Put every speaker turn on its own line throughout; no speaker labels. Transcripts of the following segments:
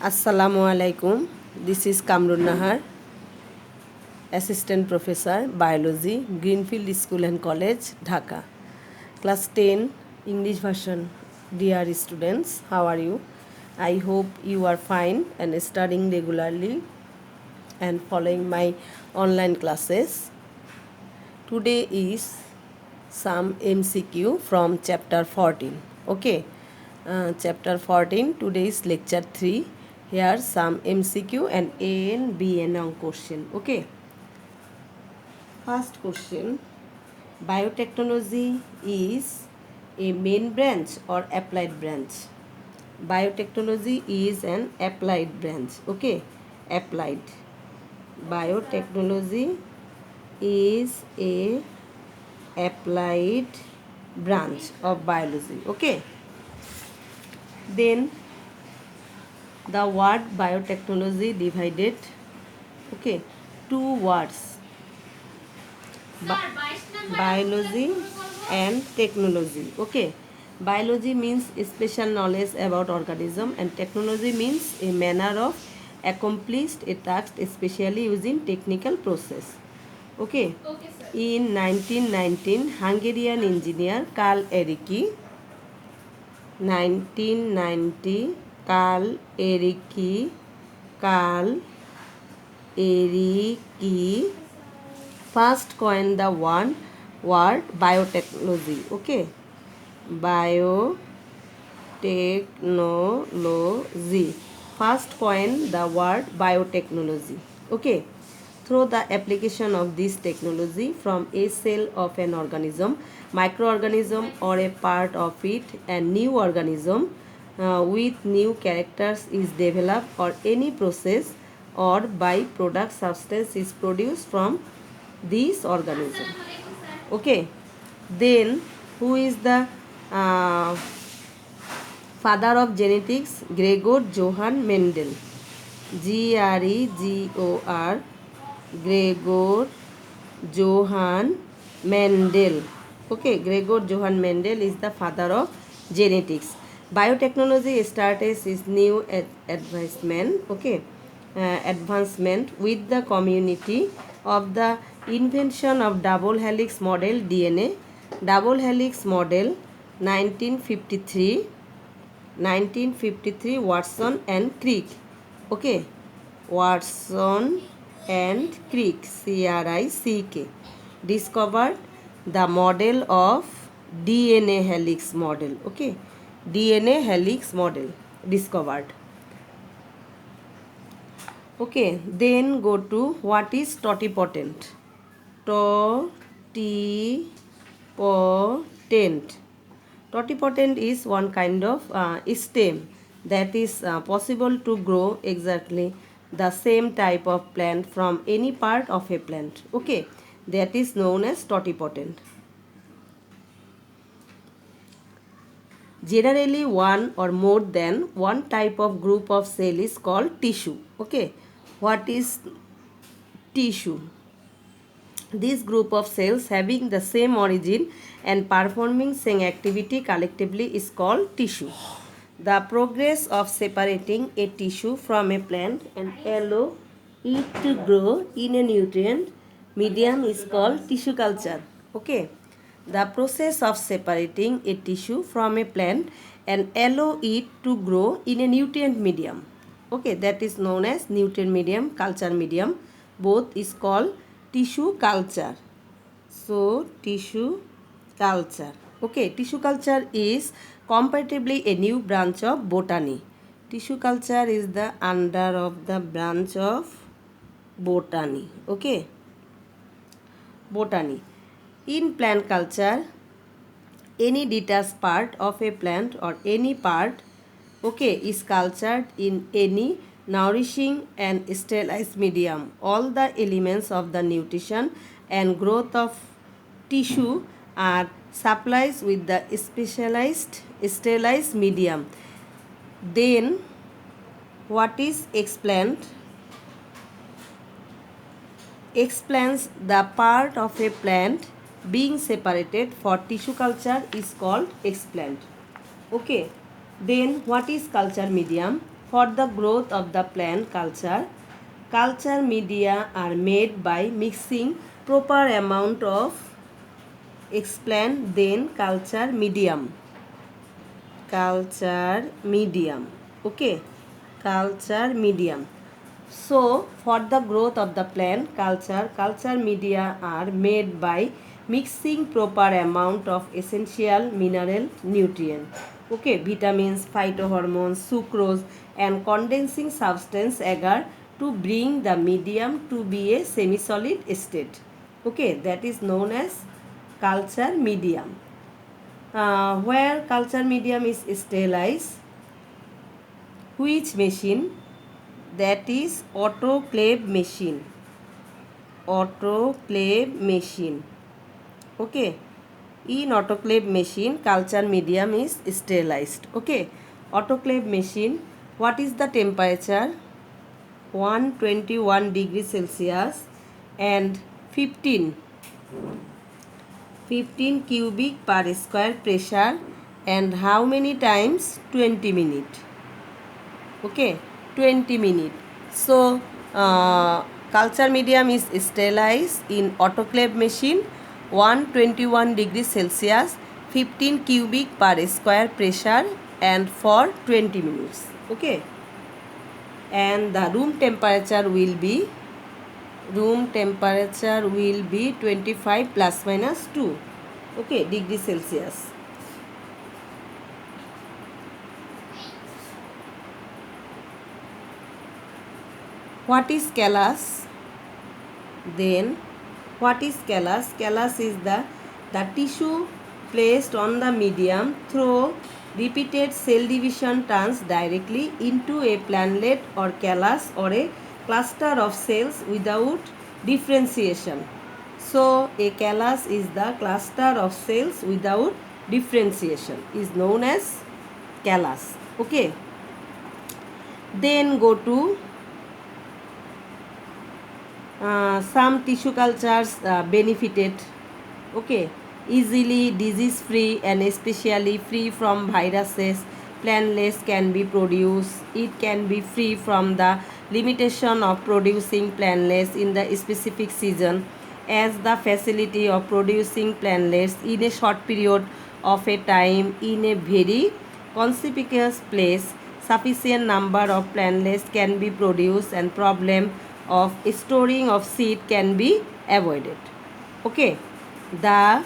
Assalamu alaikum. This is Kamrun Nahar, Assistant Professor, Biology, Greenfield School and College, Dhaka. Class 10, English version. Dear students, how are you? I hope you are fine and studying regularly and following my online classes. Today is some MCQ from chapter 14. Okay, chapter 14, today is lecture 3. Here some MCQ and A and B and now question. Okay, first question, biotechnology is a main branch or applied branch? Biotechnology is an applied branch. Okay, applied. Biotechnology is a applied branch of biology. Okay, then the word biotechnology divided, okay, two words, biology and technology. Okay, biology means special knowledge about organism and technology means a manner of accomplished a task especially using technical process. Okay, in 1919 Hungarian engineer Karl Ehricke 1990 Karl Ehricke first coined the word biotechnology. Okay, biotechnology first coined the word biotechnology. Okay, through the application of this technology from a cell of an organism, microorganism or a part of it, a new organism with new characters is developed or any process or byproduct substance is produced from this organism. Okay, then who is the father of genetics? Gregor Johann Mendel. Gregor Gregor Johann Mendel. Okay, Gregor Johann Mendel is the father of genetics. Biotechnology started its new advancement. Okay, advancement with the community of the invention of double helix model DNA. Double helix model 1953 Watson and Crick. Okay, Watson and Crick, CRICK, discovered the model of DNA helix model. Okay, DNA helix model discovered. Okay, then go to what is totipotent. Totipotent is one kind of stem that is possible to grow exactly the same type of plant from any part of a plant. Okay, that is known as totipotent. Generally, one or more than one type of group of cell is called tissue. Okay, what is tissue? This group of cells having the same origin and performing same activity collectively is called tissue. The progress of separating a tissue from a plant and allow it to grow in a nutrient medium is called tissue culture. Okay, the process of separating a tissue from a plant and allow it to grow in a nutrient medium. Okay, that is known as nutrient medium, culture medium. Both is called tissue culture. So, tissue culture. Okay, tissue culture is comparatively a new branch of botany. Tissue culture is the under of the branch of botany. Okay, botany. In plant culture, any detached part of a plant or any part, okay, is cultured in any nourishing and sterilized medium. All the elements of the nutrition and growth of tissue are supplied with the specialized sterilized medium. Then what is explained? Explains the part of a plant being separated for tissue culture is called explant. Okay, then what is culture medium? For the growth of the plant culture, culture media are made by mixing proper amount of explant then culture medium. Culture medium. Okay. Culture medium. So, for the growth of the plant culture media are made by mixing proper amount of essential mineral nutrient. Okay, vitamins, phytohormones, sucrose and condensing substance agar to bring the medium to be a semi-solid state. Okay, that is known as culture medium. Where culture medium is sterilized, which machine? That is autoclave machine. Autoclave machine. Okay. In autoclave machine, culture medium is sterilized. Okay. Autoclave machine. What is the temperature? 121 degrees Celsius and 15 cubic per square pressure, and how many times? 20 minutes. Okay, 20 minutes. So, culture medium is sterilized in autoclave machine, 121 degrees Celsius, 15 cubic per square pressure and for 20 minutes. Okay, and the room temperature will be 25 plus minus 2. Okay, degree Celsius. What is callus? Then, what is callus? Callus is the tissue placed on the medium through repeated cell division turns directly into a plantlet or callus or a cluster of cells without differentiation. So, a callus is the cluster of cells without differentiation, is known as callus. Okay. Then go to some tissue cultures benefited, okay, easily disease free and especially free from viruses. Plantlets can be produced. It can be free from the limitation of producing plantlets in the specific season, as the facility of producing plantlets in a short period of a time in a very conspicuous place. Sufficient number of plantlets can be produced and problem of storing of seed can be avoided. Okay, the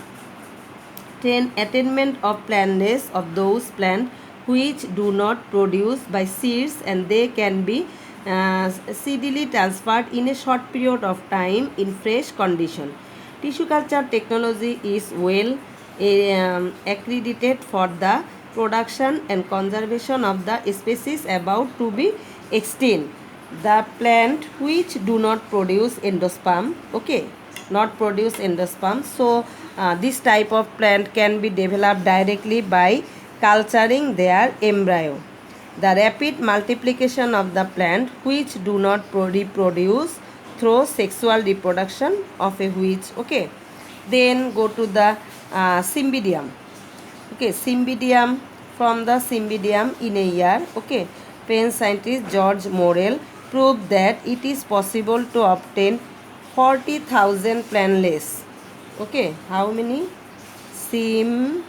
attainment of plantness of those plants which do not produce by seeds, and they can be seedily transferred in a short period of time in fresh condition. Tissue culture technology is well accredited for the production and conservation of the species about to be extinct. The plant which do not produce endosperm, okay, not produce endosperm. So this type of plant can be developed directly by culturing their embryo. The rapid multiplication of the plant which do not reproduce through sexual reproduction of a which. Okay, then go to the cymbidium. Okay, cymbidium. From the cymbidium in a year, okay, French scientist George Morel proved that it is possible to obtain 40,000 plantlets. Okay, how many? Cymbidium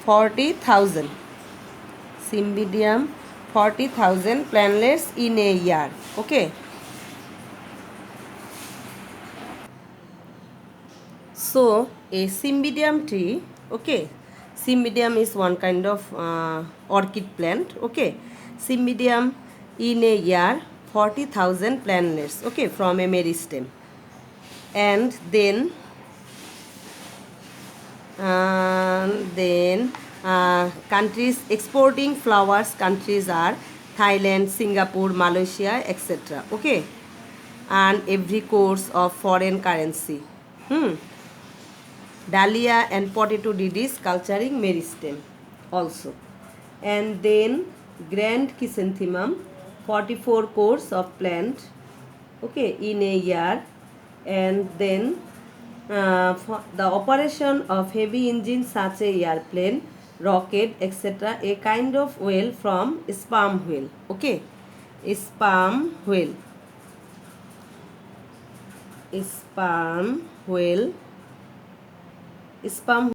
40,000. Cymbidium 40,000 plantlets in a year. Okay. So, a cymbidium tree, okay, cymbidium is one kind of orchid plant, okay, cymbidium in a year 40,000 plantlets, okay, from a meristem. And then countries exporting flowers countries are Thailand, Singapore, Malaysia, etc. Okay, and every course of foreign currency. Dahlia and potato didis culturing meristem also. And then grand chrysanthemum, 44 cores of plant, okay, in a year. And then the operation of heavy engine such a airplane rocket, etc. A kind of whale from sperm whale. Okay, sperm whale. Sperm whale. Sperm